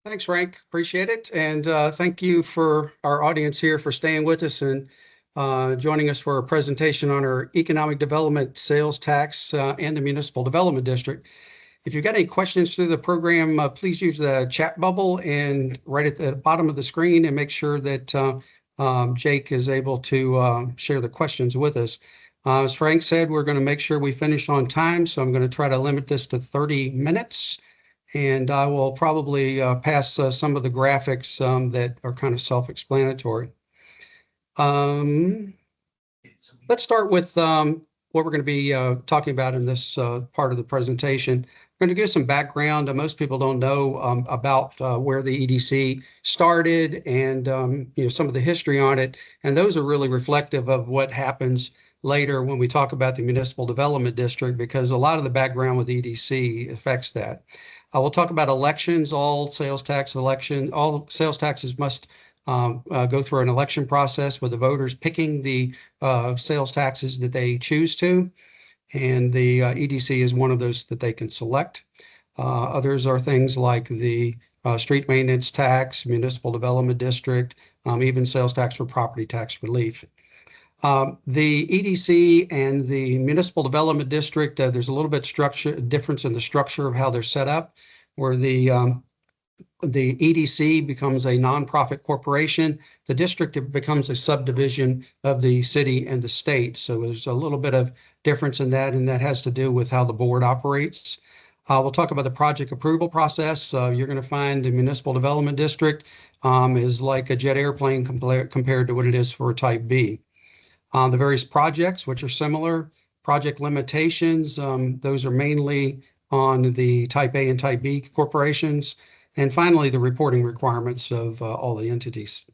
Thanks, Frank. Appreciate it. And thank you for our audience here for staying with us and joining us for a presentation on our economic development sales tax and the Municipal Development District. If you've got any questions through the program, please use the chat bubble and right at the bottom of the screen and make sure that Jake is able to share the questions with us. As Frank said, we're going to make sure we finish on time, so I'm going to try to limit this to 30 minutes. And I will probably pass some of the graphics that are kind of self-explanatory. Let's start with what we're going to be talking about in this part of the presentation. I'm going to give some background. Most people don't know about where the EDC started and some of the history on it. And those are really reflective of what happens later when we talk about the Municipal Development District, because a lot of the background with EDC affects that. I will talk about elections. All sales taxes must go through an election process with the voters picking the sales taxes that they choose to. And the EDC is one of those that they can select. Others are things like the street maintenance tax, municipal development district, even sales tax or property tax relief. The EDC and the Municipal Development District, there's a little bit difference in the structure of how they're set up, where the EDC becomes a nonprofit corporation. The district becomes a subdivision of the city and the state. So there's a little bit of difference in that, and that has to do with how the board operates. We'll talk about the project approval process. You're going to find the Municipal Development District is like a jet airplane compared to what it is for a Type B. The various projects, which are similar, project limitations, those are mainly on the Type A and Type B corporations. And finally, the reporting requirements of all the entities.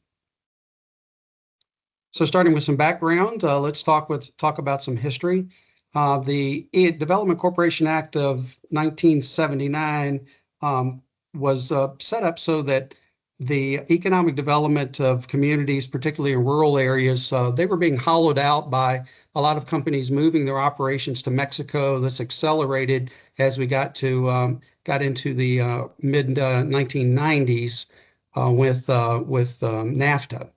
So starting with some background, let's talk about some history. The Development Corporation Act of 1979 was set up so that the economic development of communities, particularly in rural areas, they were being hollowed out by a lot of companies moving their operations to Mexico. This accelerated as we got into the mid 1990s with NAFTA.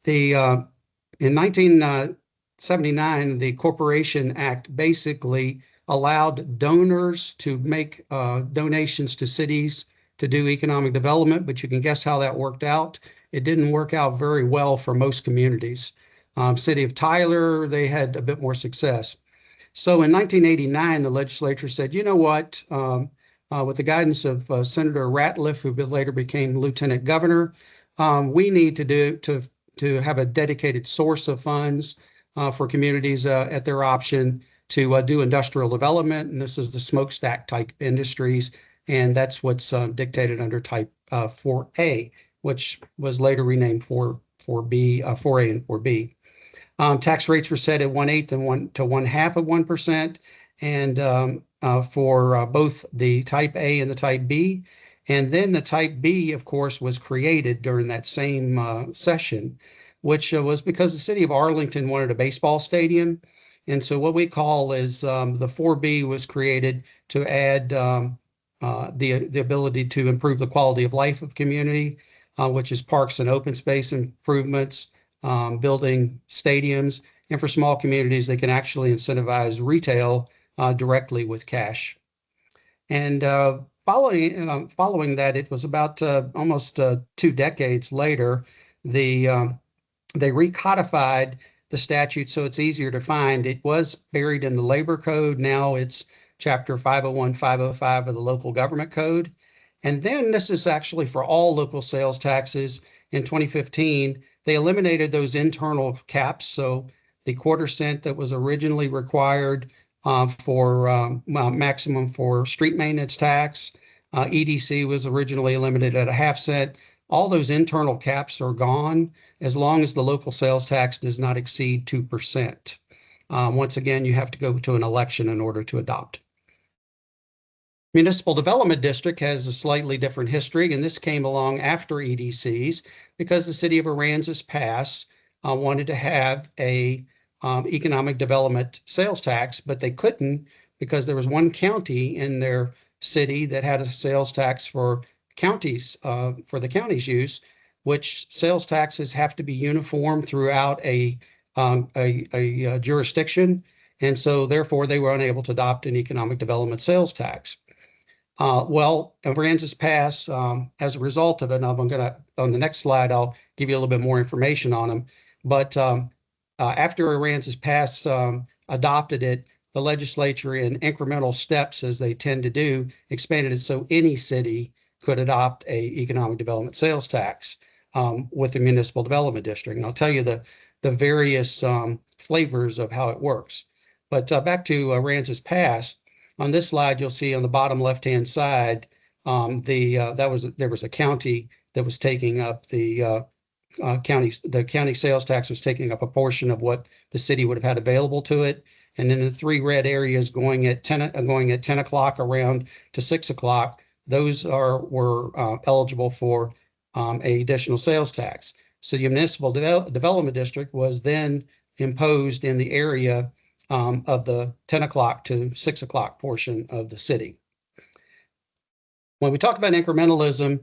In 1979, the Corporation Act basically allowed donors to make donations to cities to do economic development, but you can guess how that worked out. It didn't work out very well for most communities. City of Tyler, they had a bit more success. So in 1989, the legislature said, you know what, with the guidance of Senator Ratliff, who later became lieutenant governor, we need to have a dedicated source of funds for communities at their option to do industrial development. And this is the smokestack type industries. And that's what's dictated under Type 4A, which was later renamed 4A and 4B. Tax rates were set at 1/8 to 1/2 of 1%, and for both the Type A and the Type B. And then the Type B, of course, was created during that same session, which was because the city of Arlington wanted a baseball stadium. And so what we call is the 4B was created to add the ability to improve the quality of life of community, which is parks and open space improvements, building stadiums, and for small communities, they can actually incentivize retail directly with cash. And following that, it was about almost 2 decades later, they recodified the statute so it's easier to find. It was buried in the labor code. Now it's Chapter 501, 505 of the local government code. And then this is actually for all local sales taxes. In 2015, they eliminated those internal caps. So the 1/4 cent that was originally required for maximum for street maintenance tax, EDC was originally eliminated at 1/2 cent. All those internal caps are gone as long as the local sales tax does not exceed 2%. Once again, you have to go to an election in order to adopt. Municipal Development District has a slightly different history, and this came along after EDCs because the city of Aransas Pass wanted to have a economic development sales tax, but they couldn't because there was one county in their city that had a sales tax for counties, for the county's use, which sales taxes have to be uniform throughout a jurisdiction. And so therefore they were unable to adopt an economic development sales tax. Well, Aransas Pass, as a result of it, and I'm going to, on the next slide, I'll give you a little bit more information on them. But after Aransas Pass adopted it, the legislature, in incremental steps, as they tend to do, expanded it so any city could adopt a economic development sales tax with the municipal development district. And I'll tell you the various flavors of how it works. But back to Aransas Pass. On this slide, you'll see on the bottom left-hand side, there was a county that was taking up the county sales tax was taking up a portion of what the city would have had available to it. And then the three red areas going at 10 o'clock around to 6 o'clock, those were eligible for a additional sales tax. So the municipal development district was then imposed in the area of the 10 o'clock to 6 o'clock portion of the city. When we talk about incrementalism,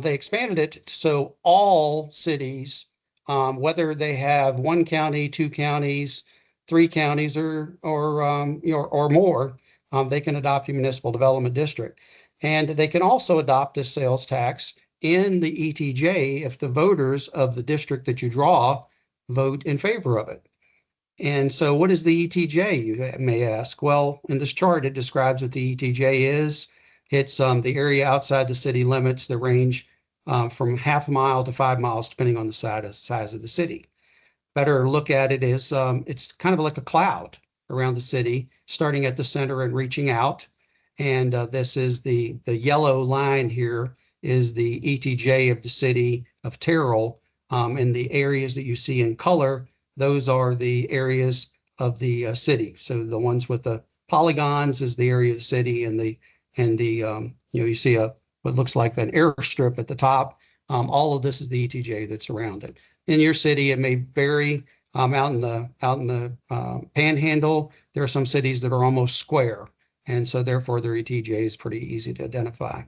they expanded it so all cities, whether they have one county, two counties, three counties, or more, they can adopt a municipal development district. And they can also adopt this sales tax in the ETJ if the voters of the district that you draw vote in favor of it. And so what is the ETJ, you may ask? Well, in this chart, it describes what the ETJ is. It's the area outside the city limits that range from half a mile to 5 miles, depending on the size of the city. Better look at it is it's kind of like a cloud around the city, starting at the center and reaching out. And this is the yellow line here is the ETJ of the city of Terrell. And the areas that you see in color, those are the areas of the city. So the ones with the polygons is the area of the city, and you see what looks like an airstrip at the top. All of this is the ETJ that's around it. In your city, it may vary. Out in the Panhandle, there are some cities that are almost square, and so therefore their ETJ is pretty easy to identify.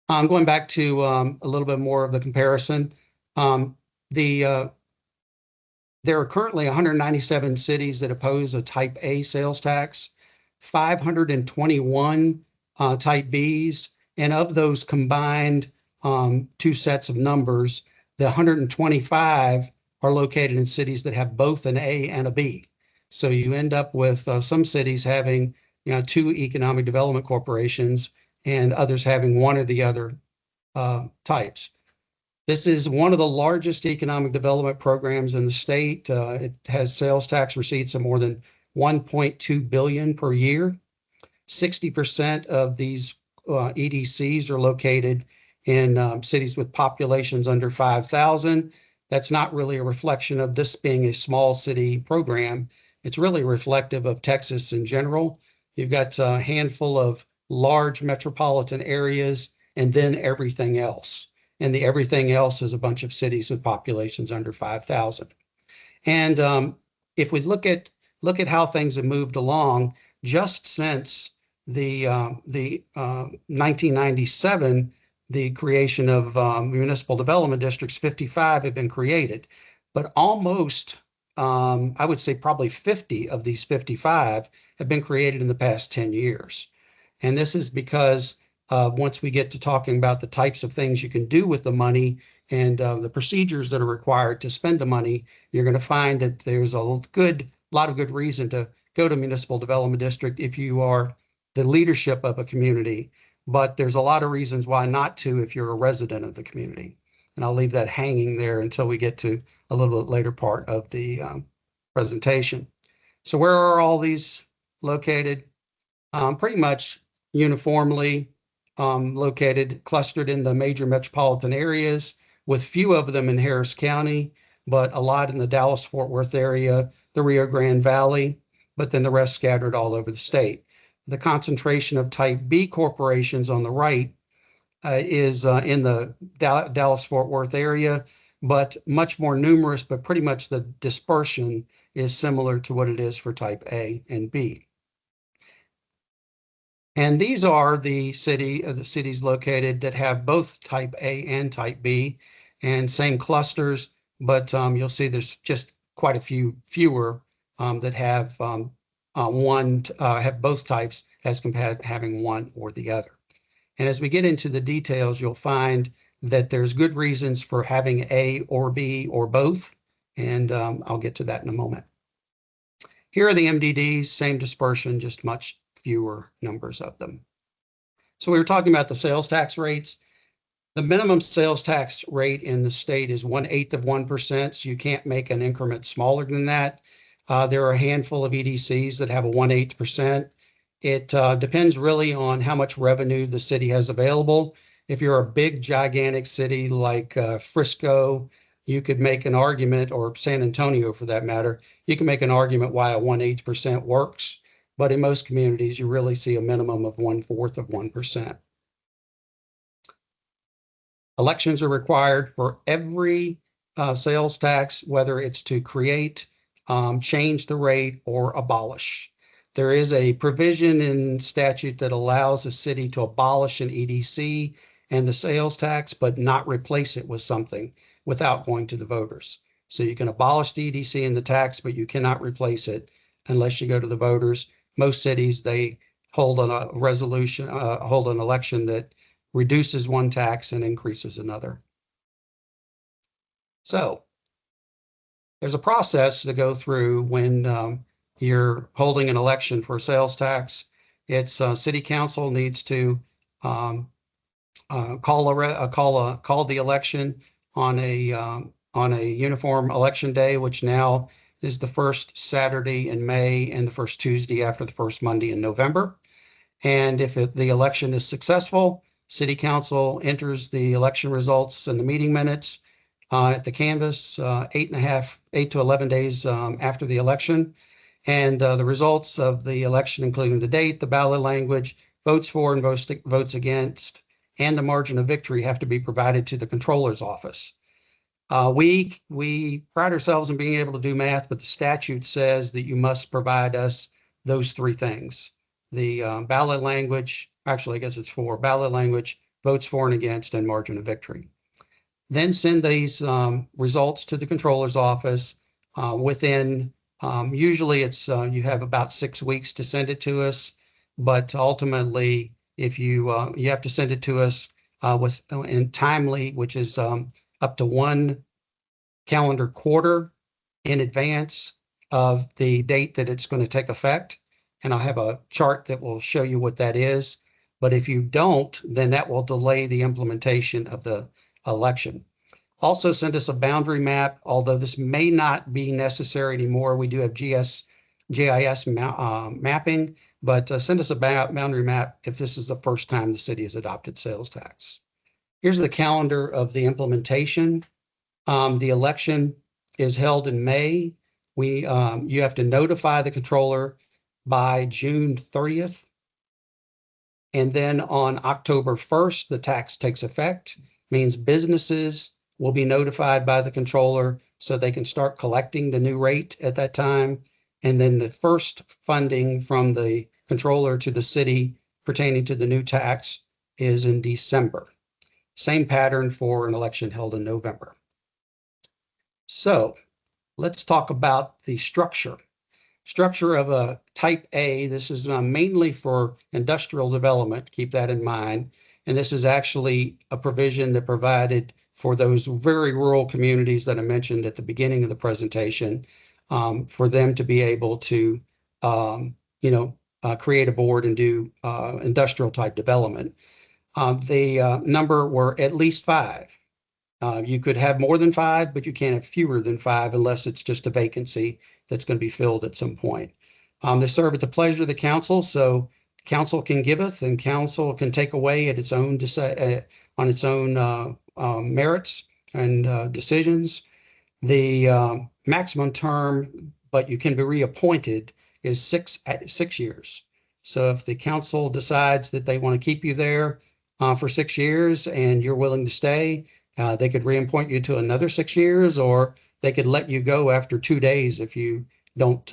Going back to a little bit more of the comparison, there are currently 197 cities that oppose a Type A sales tax, 521 Type Bs, and of those combined two sets of numbers, the 125 are located in cities that have both an A and a B. So you end up with some cities having two economic development corporations and others having one or the other types. This is one of the largest economic development programs in the state. It has sales tax receipts of more than $1.2 billion per year. 60% of these EDCs are located in cities with populations under 5,000. That's not really a reflection of this being a small city program. It's really reflective of Texas in general. You've got a handful of large metropolitan areas and then everything else. And the everything else is a bunch of cities with populations under 5,000. And if we look at how things have moved along, just since the 1997, the creation of municipal development districts, 55 have been created, but almost, I would say probably 50 of these 55 have been created in the past 10 years. And this is because once we get to talking about the types of things you can do with the money and the procedures that are required to spend the money, you're going to find that there's a lot of good reason to go to municipal development district if you are the leadership of a community. But there's a lot of reasons why not to if you're a resident of the community. And I'll leave that hanging there until we get to a little bit later part of the presentation. So where are all these located? Pretty much uniformly located, clustered in the major metropolitan areas, with few of them in Harris County, but a lot in the Dallas-Fort Worth area, the Rio Grande Valley, but then the rest scattered all over the state. The concentration of Type B corporations on the right is in the Dallas-Fort Worth area, but much more numerous, but pretty much the dispersion is similar to what it is for Type A and B. And these are the cities located that have both type A and type B and same clusters, but you'll see there's just quite a few fewer that have have both types as compared to having one or the other. And as we get into the details, you'll find that there's good reasons for having A or B or both, and I'll get to that in a moment. Here are the MDDs, same dispersion, just much fewer numbers of them. So we were talking about the sales tax rates. The minimum sales tax rate in the state is 1/8 of 1%, so you can't make an increment smaller than that. There are a handful of EDCs that have a 1/8%. It depends really on how much revenue the city has available. If you're a big, gigantic city like Frisco, you could make an argument, or San Antonio for that matter, you can make an argument why a 1/8% works. But in most communities, you really see a minimum of 1/4 of 1%. Elections are required for every sales tax, whether it's to create, change the rate, or abolish. There is a provision in statute that allows a city to abolish an EDC and the sales tax, but not replace it with something without going to the voters. So you can abolish the EDC and the tax, but you cannot replace it unless you go to the voters. Most cities, they hold a resolution, hold an election that reduces one tax and increases another. So there's a process to go through when you're holding an election for a sales tax. It's city council needs to call the election on a uniform election day, which now is the first Saturday in May and the first Tuesday after the first Monday in November. And if the election is successful, city council enters the election results and the meeting minutes at the canvas 8 to 11 days after the election. And the results of the election, including the date, the ballot language, votes for and votes against, and the margin of victory have to be provided to the controller's office. We pride ourselves in being able to do math, but the statute says that you must provide us those three things. The ballot language, actually, I guess it's four: ballot language, votes for and against, and margin of victory. Then send these results to the controller's office within, usually it's, you have about 6 weeks to send it to us, but ultimately, if you have to send it to us in timely, which is up to 1 calendar quarter in advance of the date that it's going to take effect. And I'll have a chart that will show you what that is. But if you don't, then that will delay the implementation of the election. Also send us a boundary map, although this may not be necessary anymore. We do have GIS mapping, but send us a boundary map if this is the first time the city has adopted sales tax. Here's the calendar of the implementation. The election is held in May. You have to notify the controller by June 30th. And then on October 1st, the tax takes effect, means businesses will be notified by the controller so they can start collecting the new rate at that time. And then the first funding from the controller to the city pertaining to the new tax is in December. Same pattern for an election held in November. So let's talk about the structure. Structure of a type A. This is mainly for industrial development. Keep that in mind. And this is actually a provision that provided for those very rural communities that I mentioned at the beginning of the presentation, for them to be able to, create a board and do industrial type development. The number were at least 5. You could have more than 5, but you can't have fewer than 5 unless it's just a vacancy that's going to be filled at some point. They serve at the pleasure of the council, so council can giveth and council can take away at its own on its own merits and decisions. The maximum term, but you can be reappointed, is 6 years. So if the council decides that they want to keep you there for 6 years and you're willing to stay, they could reappoint you to another 6 years, or they could let you go after 2 days if you don't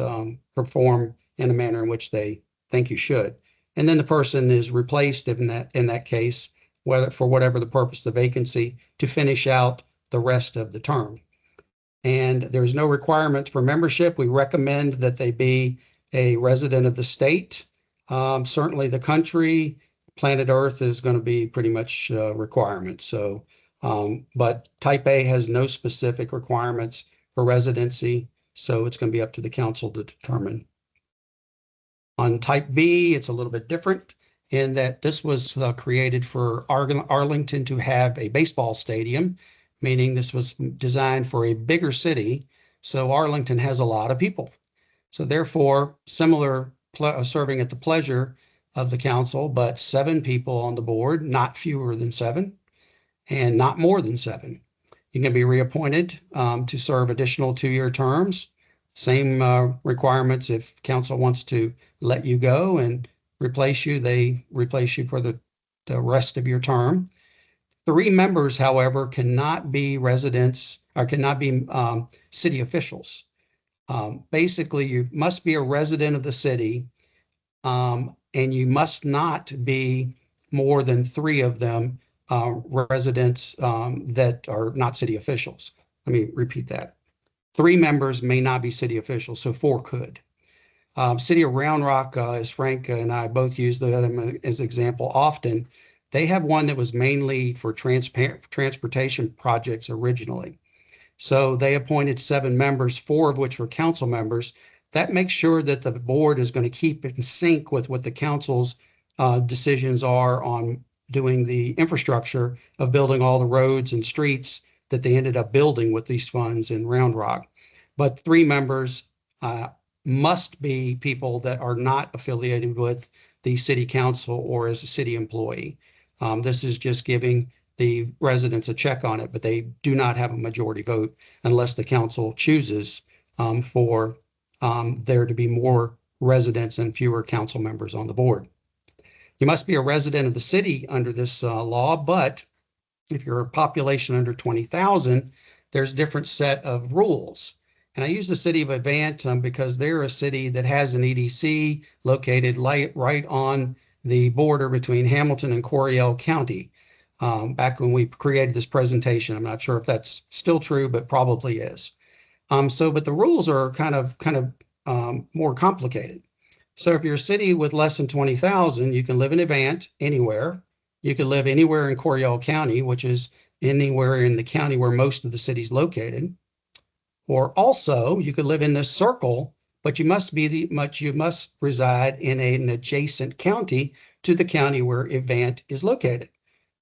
perform in a manner in which they think you should. And then the person is replaced in that case, whether for whatever the purpose of the vacancy, to finish out the rest of the term. And there's no requirement for membership. We recommend that they be a resident of the state. Certainly the country, planet Earth is going to be pretty much requirements. So, but type A has no specific requirements for residency. So it's going to be up to the council to determine. On type B, it's a little bit different in that this was created for Arlington to have a baseball stadium, meaning this was designed for a bigger city. So Arlington has a lot of people. So therefore, similar serving at the pleasure of the council, but 7 people on the board, not fewer than 7, and not more than 7. You can be reappointed to serve additional 2-year terms. Same requirements if council wants to let you go and replace you, they replace you for the rest of your term. 3 members, however, cannot be residents or cannot be city officials. Basically, you must be a resident of the city, and you must not be more than 3 of them residents that are not city officials. Let me repeat that. 3 members may not be city officials, so 4 could. City of Round Rock, as Frank and I both use them as example often, they have one that was mainly for transportation projects originally. So they appointed 7 members, 4 of which were council members. That makes sure that the board is going to keep in sync with what the council's decisions are on doing the infrastructure of building all the roads and streets that they ended up building with these funds in Round Rock. But 3 members must be people that are not affiliated with the city council or as a city employee. This is just giving the residents a check on it, but they do not have a majority vote unless the council chooses for there to be more residents and fewer council members on the board. You must be a resident of the city under this law, but if you're a population under 20,000, there's a different set of rules. And I use the city of Avant because they're a city that has an EDC located right on the border between Hamilton and Coryell County. Back when we created this presentation, I'm not sure if that's still true, but probably is. But the rules are kind of more complicated. So if you're a city with less than 20,000, you can live in Avant anywhere. You can live anywhere in Coryell County, which is anywhere in the county where most of the city's located. Or also, you could live in this circle, but you must reside in an adjacent county to the county where Avant is located.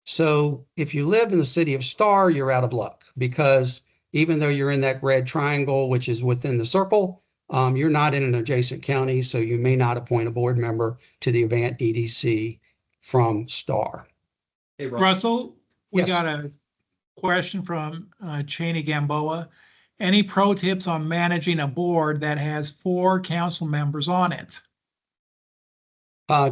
So if you live in the city of Star, you're out of luck because even though you're in that red triangle, which is within the circle, you're not in an adjacent county, so you may not appoint a board member to the Avant EDC from Star. Hey, Russell, we Yes. got a question from Cheney Gamboa. Any pro tips on managing a board that has 4 council members on it?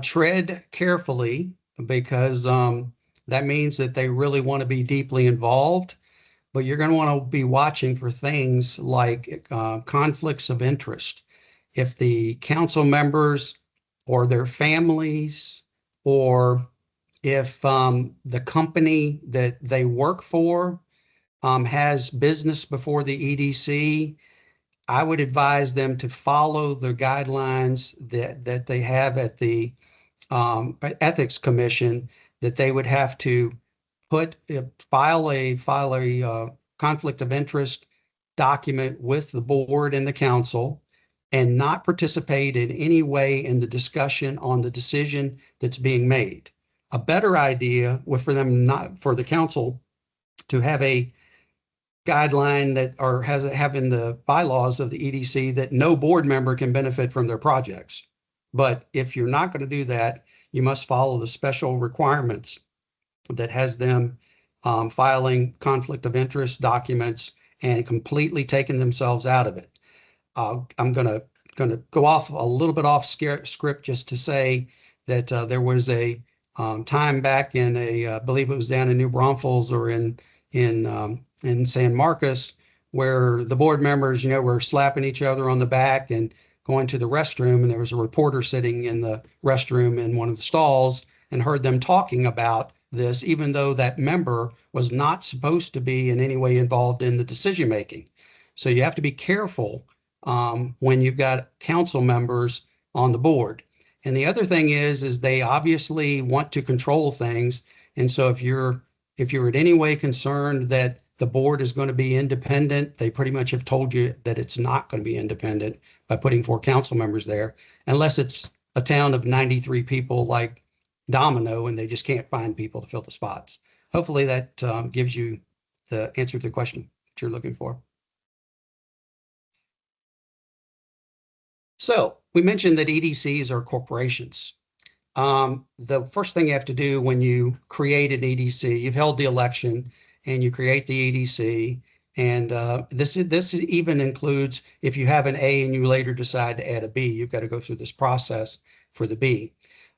Tread carefully because that means that they really want to be deeply involved, but you're going to want to be watching for things like conflicts of interest. If the council members or their families, or if the company that they work for has business before the EDC, I would advise them to follow the guidelines that they have at the Ethics Commission, that they would have to file a conflict of interest document with the board and the council and not participate in any way in the discussion on the decision that's being made. A better idea would for the council to have a guideline that have in the bylaws of the EDC that no board member can benefit from their projects. But if you're not going to do that, you must follow the special requirements that has them filing conflict of interest documents and completely taking themselves out of it. I'm going to go off a little bit off script just to say that there was a time back in I believe it was down in New Braunfels or in San Marcos, where the board members, were slapping each other on the back and going to the restroom, and there was a reporter sitting in the restroom in one of the stalls and heard them talking about this, even though that member was not supposed to be in any way involved in the decision making. So you have to be careful when you've got council members on the board. And the other thing is they obviously want to control things. And so if you're in any way concerned that the board is going to be independent, they pretty much have told you that it's not going to be independent by putting 4 council members there, unless it's a town of 93 people like Domino and they just can't find people to fill the spots. Hopefully that gives you the answer to the question that you're looking for. So we mentioned that EDCs are corporations. The first thing you have to do when you create an EDC, you've held the election and you create the EDC. And this even includes if you have an A and you later decide to add a B, you've got to go through this process for the B.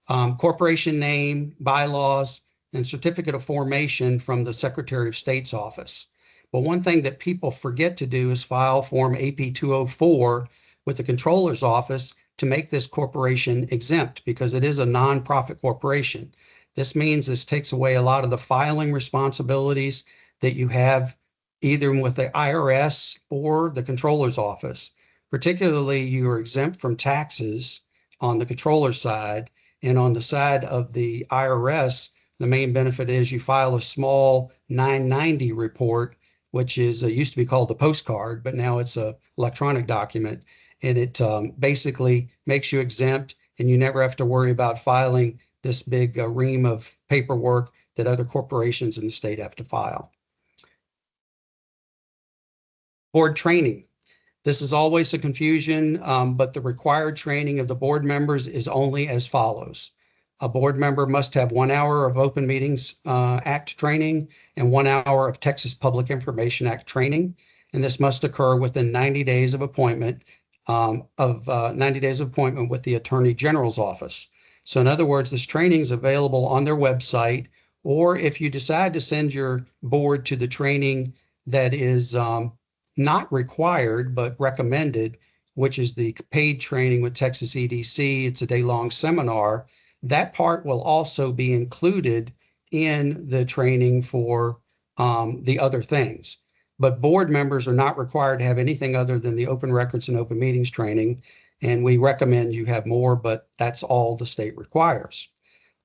Corporation name, bylaws, and certificate of formation from the Secretary of State's office. But one thing that people forget to do is file Form AP 204 with the Controller's office to make this corporation exempt, because it is a nonprofit corporation. This means this takes away a lot of the filing responsibilities that you have either with the IRS or the Controller's office. Particularly, you are exempt from taxes on the Controller's side, and on the side of the IRS, the main benefit is you file a small 990 report, which is used to be called the postcard, but now it's an electronic document. And it basically makes you exempt, and you never have to worry about filing this big ream of paperwork that other corporations in the state have to file. Board training. This is always a confusion, but the required training of the board members is only as follows. A board member must have 1 hour of Open Meetings Act training and 1 hour of Texas Public Information Act training, and this must occur within 90 days of appointment with the Attorney General's office. So in other words, this training is available on their website, or if you decide to send your board to the training that is not required but recommended, which is the paid training with Texas EDC, it's a day-long seminar, that part will also be included in the training for the other things. But board members are not required to have anything other than the open records and open meetings training. And we recommend you have more, but that's all the state requires.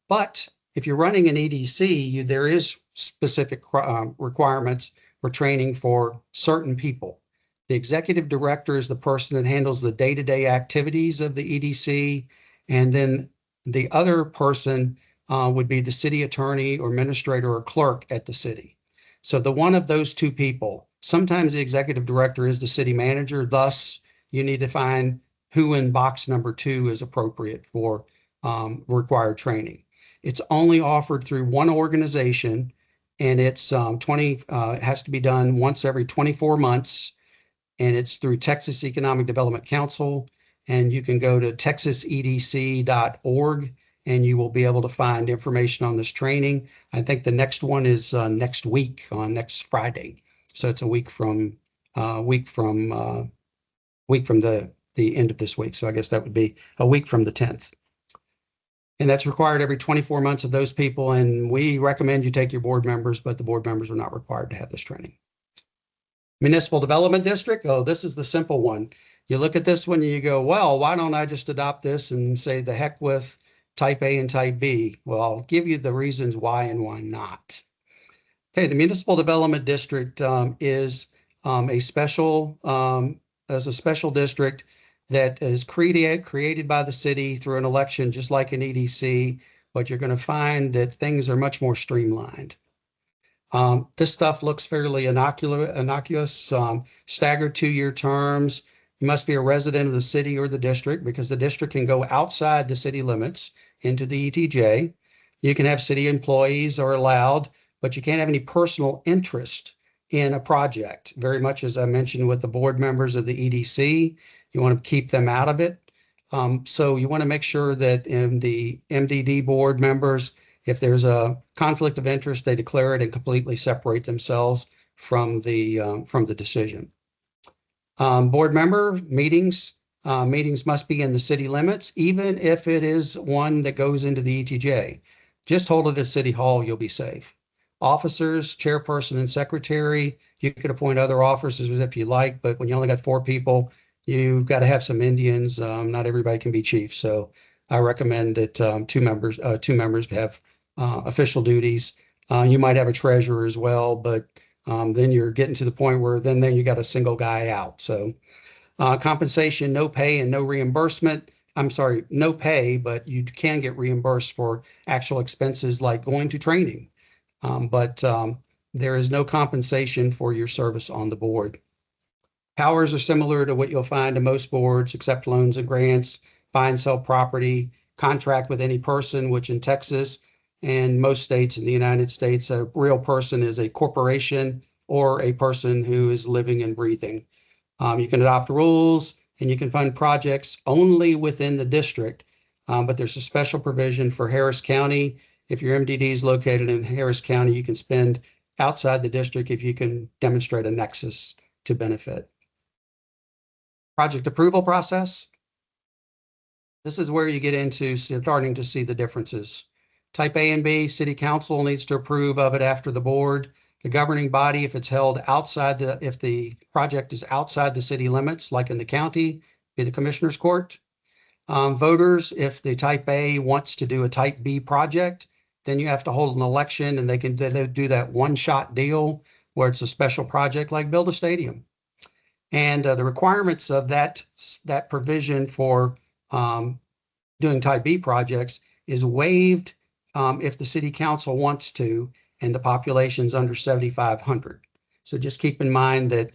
But if you're running an EDC, there is specific requirements for training for certain people. The executive director is the person that handles the day-to-day activities of the EDC. And then the other person would be the city attorney or administrator or clerk at the city. So the one of those two people, sometimes the executive director is the city manager. Thus, you need to find who in box number 2 is appropriate for required training. It's only offered through one organization, and it's it has to be done once every 24 months, and it's through Texas Economic Development Council, and you can go to texasedc.org and you will be able to find information on this training. I think the next one is next week on next Friday. So it's a week from the end of this week. So I guess that would be a week from the 10th. And that's required every 24 months of those people. And we recommend you take your board members, but the board members are not required to have this training. Municipal Development District. Oh, this is the simple one. You look at this one and you go, well, why don't I just adopt this and say the heck with type A and type B? Well, I'll give you the reasons why and why not. Okay, the Municipal Development District is a special district that is created by the city through an election, just like an EDC, but you're going to find that things are much more streamlined. This stuff looks fairly innocuous, staggered 2-year terms. You must be a resident of the city or the district, because the district can go outside the city limits into the ETJ. You can have city employees are allowed, but you can't have any personal interest in a project. Very much as I mentioned with the board members of the EDC, you want to keep them out of it. So you want to make sure that in the MDD board members, if there's a conflict of interest, they declare it and completely separate themselves from the decision. Board member meetings Meetings must be in the city limits, even if it is one that goes into the ETJ. Just hold it at City Hall, you'll be safe. Officers, chairperson and secretary, you could appoint other officers if you like, but when you only got 4 people, you've got to have some Indians. Not everybody can be chief. So I recommend that 2 members have official duties. You might have a treasurer as well, but then you're getting to the point where then you got a single guy out. So compensation, no pay and no reimbursement. I'm sorry, no pay, but you can get reimbursed for actual expenses like going to training. But there is no compensation for your service on the board. Powers are similar to what you'll find in most boards, accept loans and grants, buy and sell property, contract with any person, which in Texas and most states in the United States, a real person is a corporation or a person who is living and breathing. You can adopt rules and you can fund projects only within the district, but there's a special provision for Harris County. If your MDD is located in Harris County, you can spend outside the district if you can demonstrate a nexus to benefit. Project approval process. This is where you get into starting to see the differences. Type A and B, City Council needs to approve of it after the board. The governing body, if it's held outside if the project is outside the city limits, like in the county, be the Commissioner's Court. Voters, if the Type A wants to do a Type B project, then you have to hold an election and they do that one-shot deal where it's a special project like build a stadium. And the requirements of that provision for doing Type B projects is waived if the City Council wants to, and the population's under 7,500. So just keep in mind that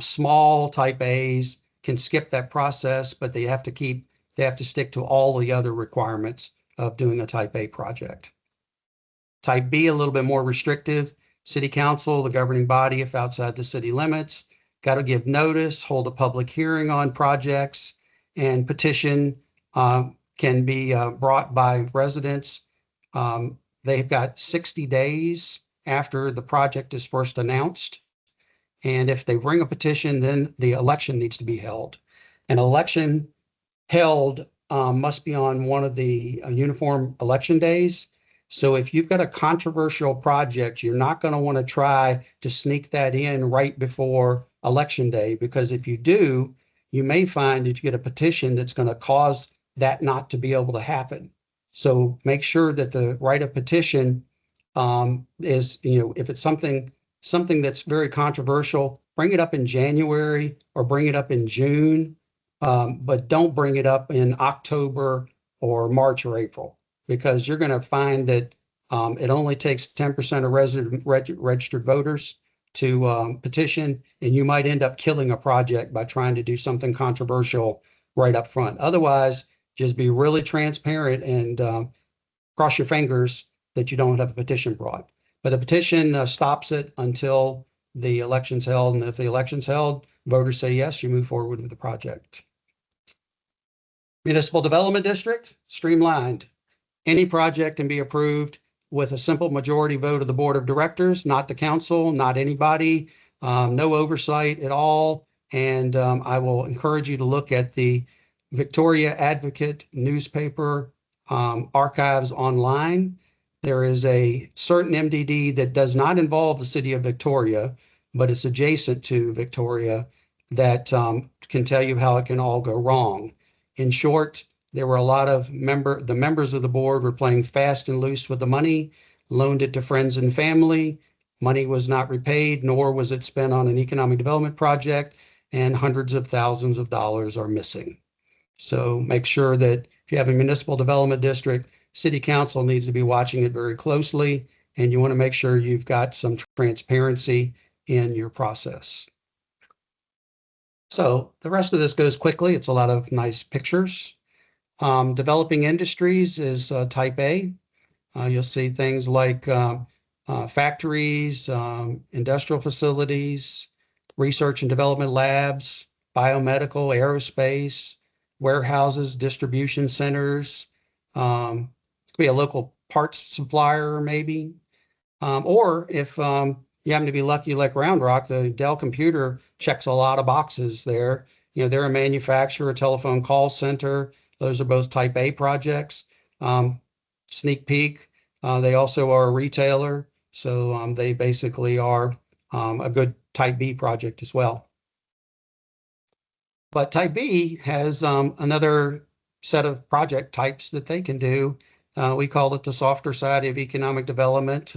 small Type A's can skip that process, but they have to stick to all the other requirements of doing a Type A project. Type B, a little bit more restrictive. City Council, the governing body, if outside the city limits, got to give notice, hold a public hearing on projects, and petition can be brought by residents. They've got 60 days after the project is first announced. And if they bring a petition, then the election needs to be held. An election held must be on one of the uniform election days. So if you've got a controversial project, you're not going to want to try to sneak that in right before election day, because if you do, you may find that you get a petition that's going to cause that not to be able to happen. So make sure that the right of petition is, if it's something that's very controversial, bring it up in January or bring it up in June, but don't bring it up in October or March or April, because you're going to find that it only takes 10% of registered voters to petition, and you might end up killing a project by trying to do something controversial right up front. Otherwise, just be really transparent and cross your fingers that you don't have a petition brought. But the petition stops it until the election's held, and if the election's held, voters say yes, you move forward with the project. Municipal Development District, streamlined. Any project can be approved with a simple majority vote of the board of directors, not the council, not anybody, no oversight at all. And I will encourage you to look at the Victoria Advocate newspaper archives online. There is a certain MDD that does not involve the city of Victoria, but it's adjacent to Victoria, that can tell you how it can all go wrong. In short, there were a lot of the members of the board were playing fast and loose with the money, loaned it to friends and family. Money was not repaid, nor was it spent on an economic development project, and hundreds of thousands of dollars are missing. So make sure that if you have a municipal development district, city council needs to be watching it very closely, and you want to make sure you've got some transparency in your process. So the rest of this goes quickly. It's a lot of nice pictures. Developing industries is type A. You'll see things like factories, industrial facilities, research and development labs, biomedical, aerospace, warehouses, distribution centers. It could be a local parts supplier maybe. Or if you happen to be lucky like Round Rock, the Dell computer checks a lot of boxes there. they're a manufacturer, a telephone call center. Those are both type A projects. Sneak peek, they also are a retailer. So they basically are a good type B project as well. But type B has another set of project types that they can do. We call it the softer side of economic development,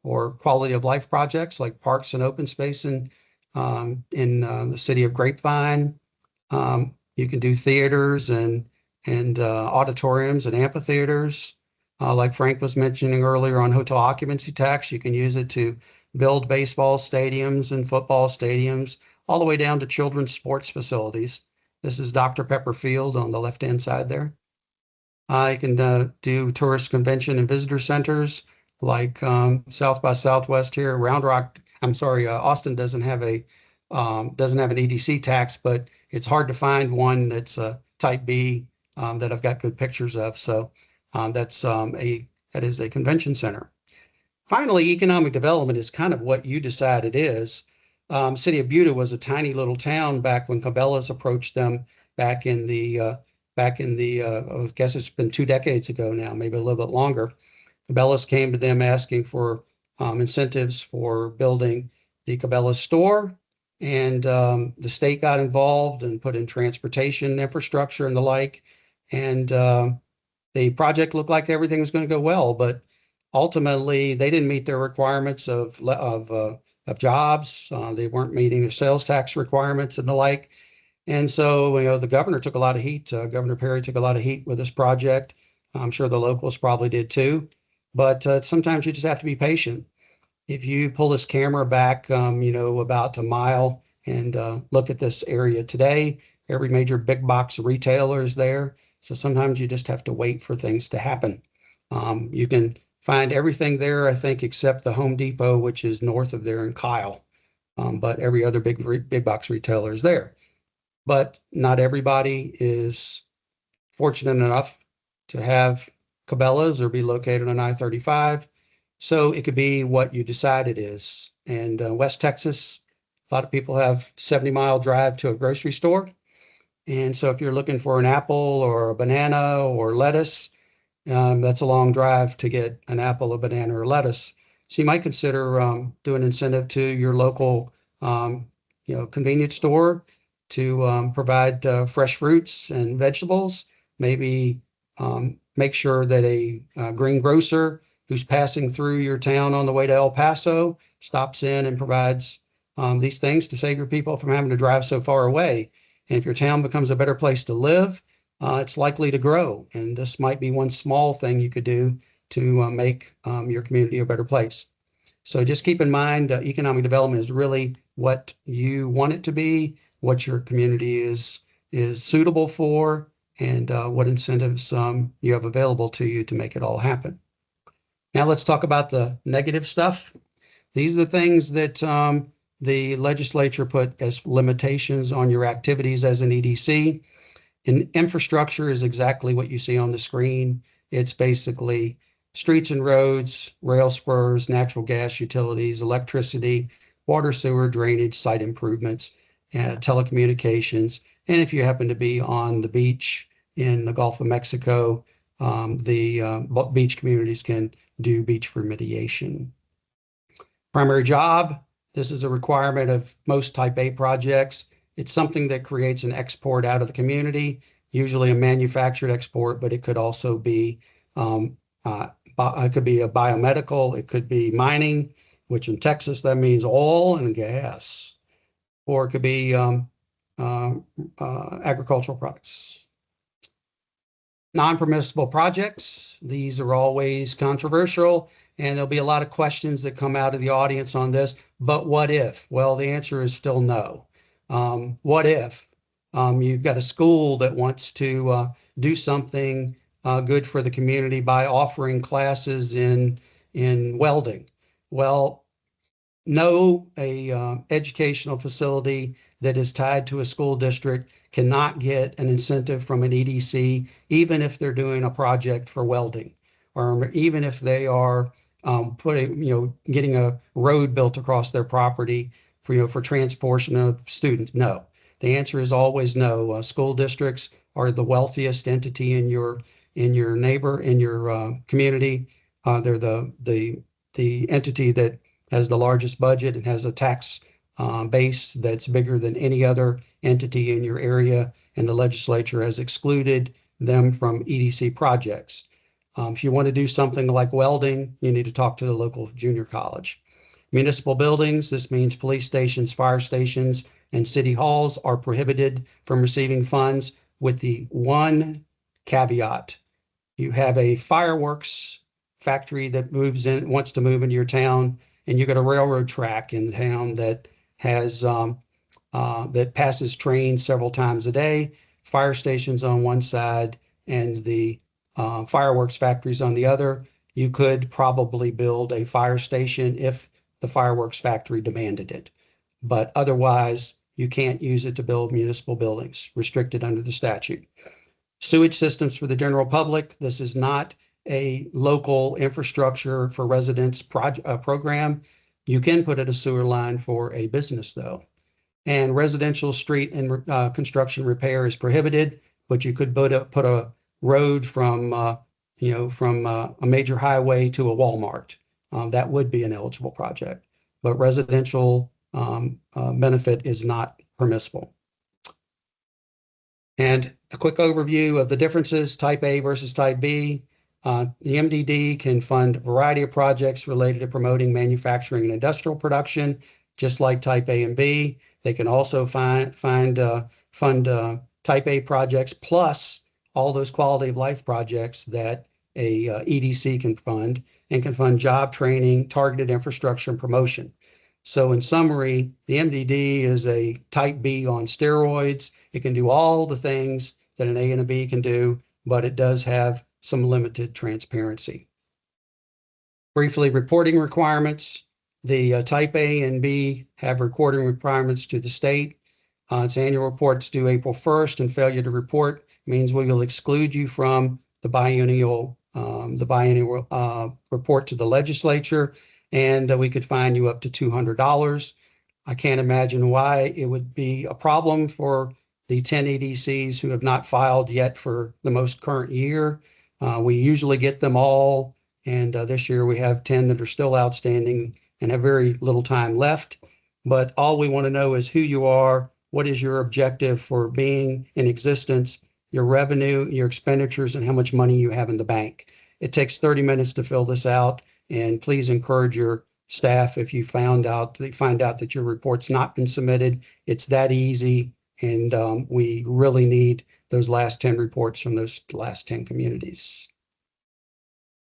or quality of life projects like parks and open space in the city of Grapevine. You can do theaters and auditoriums and amphitheaters. Like Frank was mentioning earlier on hotel occupancy tax, you can use it to build baseball stadiums and football stadiums, all the way down to children's sports facilities. This is Dr. Pepper Field on the left-hand side there. You can do tourist convention and visitor centers like South by Southwest here. Round Rock, Austin doesn't have an EDC tax, but it's hard to find one that's a type B that I've got good pictures of. So that is a convention center. Finally, economic development is kind of what you decide it is. City of Buda was a tiny little town back when Cabela's approached them back in the I guess it's been 2 decades ago now, maybe a little bit longer. Cabela's came to them asking for incentives for building the Cabela's store, and the state got involved and put in transportation infrastructure and the like. And the project looked like everything was going to go well, but ultimately they didn't meet their requirements of jobs. They weren't meeting their sales tax requirements and the like. And so, the governor took a lot of heat. Governor Perry took a lot of heat with this project. I'm sure the locals probably did too. But sometimes you just have to be patient. If you pull this camera back, about a mile and look at this area today, every major big box retailer is there. So sometimes you just have to wait for things to happen. You can find everything there, I think, except the Home Depot, which is north of there in Kyle. But every other big box retailer is there. But not everybody is fortunate enough to have Cabela's or be located on I-35. So it could be what you decide it is. And West Texas, a lot of people have 70-mile drive to a grocery store. And so if you're looking for an apple or a banana or lettuce, that's a long drive to get an apple, a banana, or lettuce. So you might consider doing an incentive to your local convenience store to provide fresh fruits and vegetables. Maybe make sure that a green grocer who's passing through your town on the way to El Paso stops in and provides these things to save your people from having to drive so far away. And if your town becomes a better place to live, it's likely to grow. And this might be one small thing you could do to make your community a better place. So just keep in mind, economic development is really what you want it to be, what your community is suitable for, and what incentives you have available to you to make it all happen. Now let's talk about the negative stuff. These are the things that the legislature put as limitations on your activities as an EDC. And infrastructure is exactly what you see on the screen. It's basically streets and roads, rail spurs, natural gas utilities, electricity, water, sewer, drainage, site improvements, telecommunications. And if you happen to be on the beach in the Gulf of Mexico, the beach communities can do beach remediation. Primary job, this is a requirement of most type A projects. It's something that creates an export out of the community, usually a manufactured export, but it could also be it could be a biomedical, it could be mining, which in Texas that means oil and gas, or it could be agricultural products. Non-permissible projects, these are always controversial, and there'll be a lot of questions that come out of the audience on this, but what if? Well, the answer is still no. What if you've got a school that wants to do something good for the community by offering classes in welding? Well, no, educational facility that is tied to a school district cannot get an incentive from an EDC, even if they're doing a project for welding, or even if they are getting a road built across their property for transportation of students. No, The answer is always no. School districts are the wealthiest entity in your community. They're the entity that has the largest budget and has a tax base that's bigger than any other entity in your area, and the legislature has excluded them from EDC projects. If you want to do something like welding, you need to talk to the local junior college. Municipal buildings, this means police stations, fire stations, and city halls are prohibited from receiving funds, with the one caveat. You have a fireworks factory that wants to move into your town, and you've got a railroad track in town that has that passes trains several times a day, fire stations on one side and the fireworks factories on the other. You could probably build a fire station if the fireworks factory demanded it, but otherwise you can't use it to build municipal buildings, restricted under the statute. Sewage systems for the general public. This is not a local infrastructure for residents program. You can put in a sewer line for a business though. And residential street and construction repair is prohibited, but you could put a road from a major highway to a Walmart. That would be an eligible project, but residential benefit is not permissible. And a quick overview of the differences, type A versus type B. The MDD can fund a variety of projects related to promoting manufacturing and industrial production, just like type A and B. They can also fund type A projects plus all those quality of life projects that a EDC can fund, and can fund job training, targeted infrastructure, and promotion. So in summary, the MDD is a type B on steroids. It can do all the things that an A and a B can do, but it does have some limited transparency. Briefly, reporting requirements. The type A and B have reporting requirements to the state. Its annual reports due April 1st, and failure to report means we will exclude you from the biennial report to the legislature, and we could fine you up to $200. I can't imagine why it would be a problem for the 10 EDCs who have not filed yet for the most current year. We usually get them all, and this year we have 10 that are still outstanding and have very little time left. But all we want to know is who you are, what is your objective for being in existence, your revenue, your expenditures, and how much money you have in the bank. It takes 30 minutes to fill this out, and please encourage your staff if you find out that your report's not been submitted. It's that easy, and we really need those last 10 reports from those last 10 communities.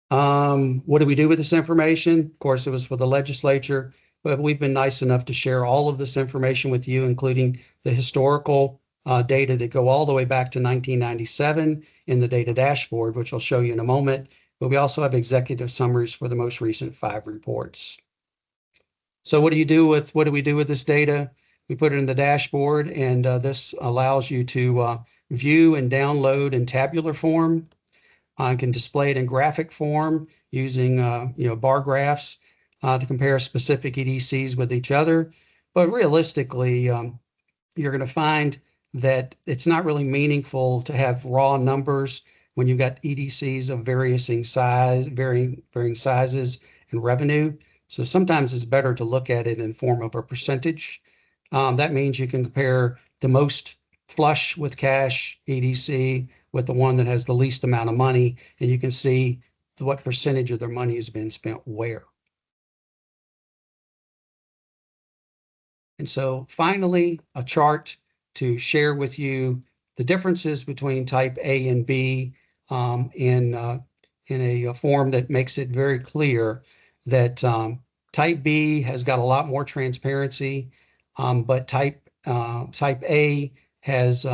What do we do with this information? Of course, it was for the legislature, but we've been nice enough to share all of this information with you, including the historical data that go all the way back to 1997 in the data dashboard, which I'll show you in a moment. But we also have executive summaries for the most recent 5 reports. So what do we do with this data? We put it in the dashboard, and this allows you to view and download in tabular form. Can display it in graphic form using bar graphs to compare specific EDCs with each other. But realistically, you're going to find that it's not really meaningful to have raw numbers when you've got EDCs of varying sizes and revenue. So sometimes it's better to look at it in form of a percentage. That means you can compare the most flush with cash EDC with the one that has the least amount of money, and you can see what percentage of their money has been spent where. And so finally, a chart to share with you the differences between type A and B in a form that makes it very clear that type B has got a lot more transparency, but type A has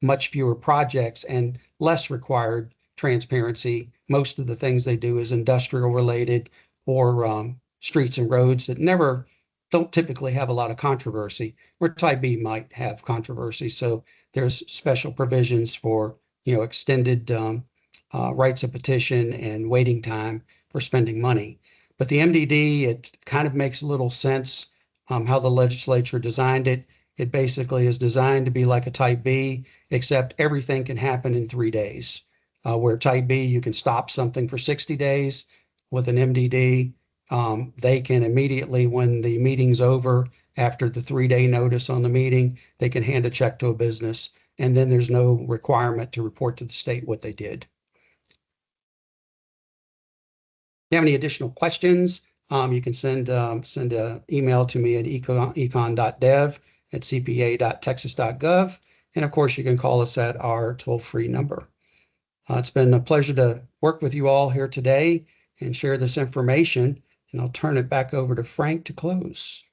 much fewer projects and less required transparency. Most of the things they do is industrial related or streets and roads that don't typically have a lot of controversy, where type B might have controversy. So there's special provisions for extended rights of petition and waiting time for spending money. But the MDD, it kind of makes a little sense how the legislature designed it. It basically is designed to be like a type B, except everything can happen in 3 days. Where type B, you can stop something for 60 days. With an MDD, they can immediately, when the meeting's over, after the 3-day notice on the meeting, they can hand a check to a business, and then there's no requirement to report to the state what they did. If you have any additional questions, you can send an email to me at econ.dev@cpa.texas.gov. And of course, you can call us at our toll-free number. It's been a pleasure to work with you all here today and share this information. And I'll turn it back over to Frank to close.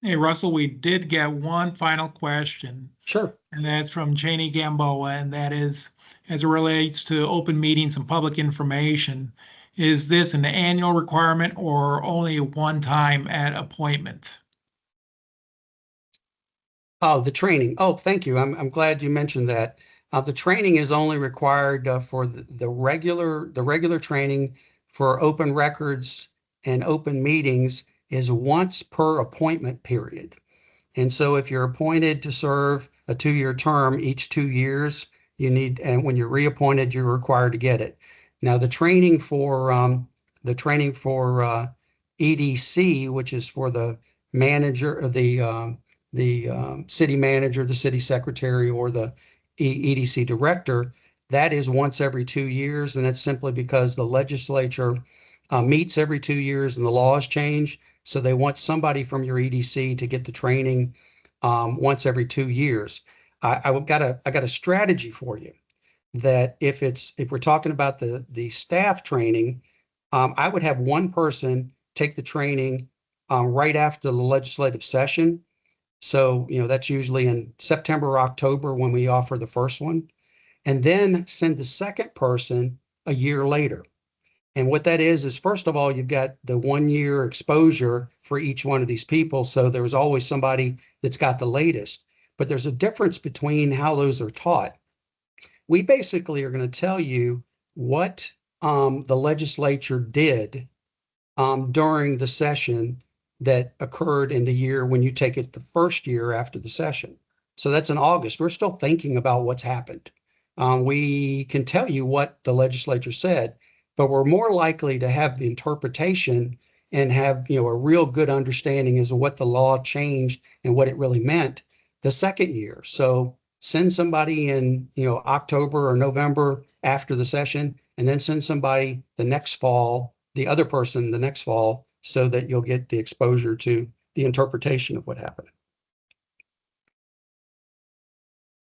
Hey, Russell, we did get one final question. Sure. And that's from Cheney Gamboa, and that is, as it relates to open meetings and public information, is this an annual requirement or only one time at appointment? Oh, the training. Oh, thank you. I'm glad you mentioned that. The training is only required for the regular training for open records and open meetings is once per appointment period. And so if you're appointed to serve a 2-year term each 2 years, you need, and when you're reappointed, you're required to get it. Now, the training for EDC, which is for the manager, the city manager, the city secretary, or the EDC director, that is once every 2 years, and that's simply because the legislature meets every 2 years and the laws change. So they want somebody from your EDC to get the training once every 2 years. I got a strategy for you. That if we're talking about the staff training, I would have one person take the training right after the legislative session. So, that's usually in September or October when we offer the first one, and then send the second person a year later. And what that is first of all, you've got the 1-year exposure for each one of these people. So there's always somebody that's got the latest, but there's a difference between how those are taught. We basically are going to tell you what the legislature did during the session that occurred in the year when you take it the first year after the session. So that's in August. We're still thinking about what's happened. We can tell you what the legislature said, but we're more likely to have the interpretation and have a real good understanding as to what the law changed and what it really meant the second year. So send somebody in October or November after the session, and then send somebody the next fall, the other person the next fall, so that you'll get the exposure to the interpretation of what happened.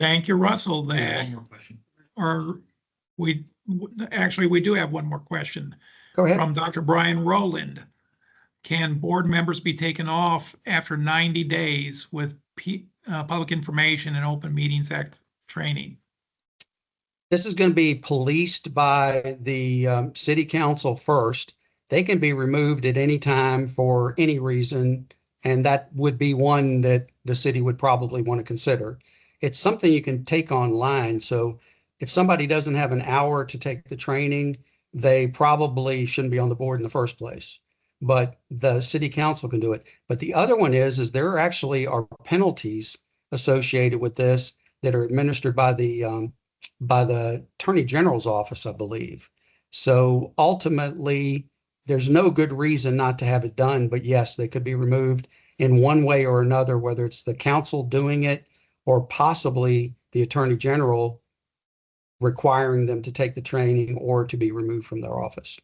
Thank you, Russell. One more question. Or we do have one more question. Go ahead. From Dr. Brian Rowland. Can board members be taken off after 90 days with Public Information and Open Meetings Act training? This is going to be policed by the city council first. They can be removed at any time for any reason, and that would be one that the city would probably want to consider. It's something you can take online. So if somebody doesn't have an hour to take the training, they probably shouldn't be on the board in the first place. But the city council can do it. But the other one is there actually are penalties associated with this that are administered by the Attorney General's office, I believe. So ultimately, there's no good reason not to have it done. But yes, they could be removed in one way or another, whether it's the council doing it or possibly the Attorney General requiring them to take the training or to be removed from their office.